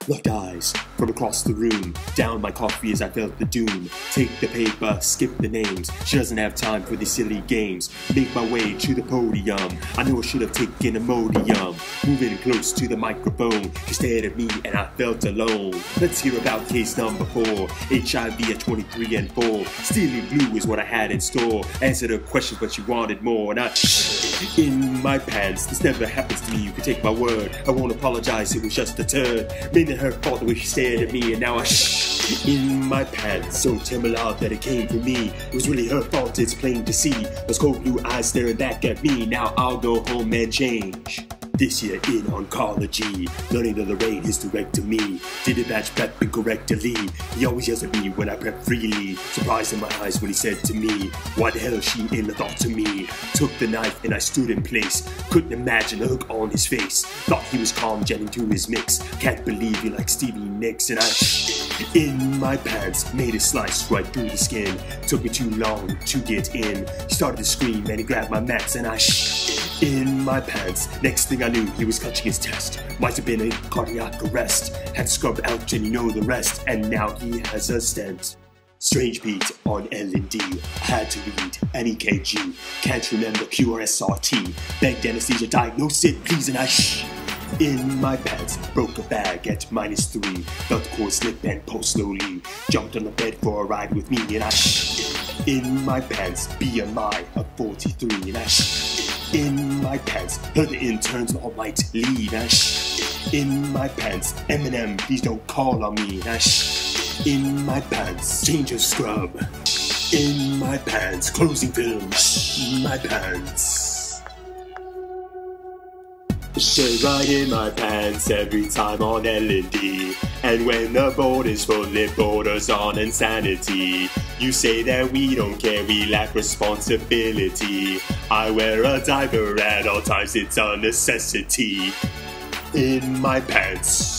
Locked eyes from across the room, down my coffee as I felt the doom. Take the paper, skip the names, she doesn't have time for these silly games. Make my way to the podium, I know I should have taken Imodium. Moving close to the microphone, she stared at me and I felt alone. Let's hear about case number 4, HIV at 23 and 4. Steely blue is what I had in store. Answered her question but she wanted more, and I in my pants. This never happens to me, you can take my word. I won't apologize, it was just a turn. Made it her fault the way she stared at me, and now I in my pants. So tell me loud that it came from me. It was really her fault, it's plain to see. Those cold blue eyes staring back at me. Now I'll go home and change. This year in oncology, learning to Lorraine, his direct to me. Did a batch prep incorrectly. He always yells at me when I prep freely. Surprised in my eyes when he said to me, why the hell is she in the thought to me? Took the knife and I stood in place. Couldn't imagine the look on his face. Thought he was calm, jetting to his mix. Can't believe you like Stevie Nicks. And I in my pants, made a slice right through the skin. Took me too long to get in. He started to scream and he grabbed my mats, and I in my pants. Next thing I knew, he was clutching his chest. Might have been a cardiac arrest. Had scrubbed out and you know the rest. And now he has a stent. Strange beat on L&D. I had to read an EKG. Can't remember QRSRT. Begged anesthesia, diagnose it please, and I in my pants, broke a bag at -3. Felt the cord slip and pull slowly. Jumped on the bed for a ride with me, and I in my pants, BMI of 43, and I in my pants, heard the interns all might leave, and I in my pants, Eminem, please don't call on me, and I in my pants, change of scrub, in my pants, closing film, in my pants. Shit right in my pants every time on L&D. And when the board is full, it borders on insanity. You say that we don't care, we lack responsibility. I wear a diaper at all times, it's a necessity. In my pants.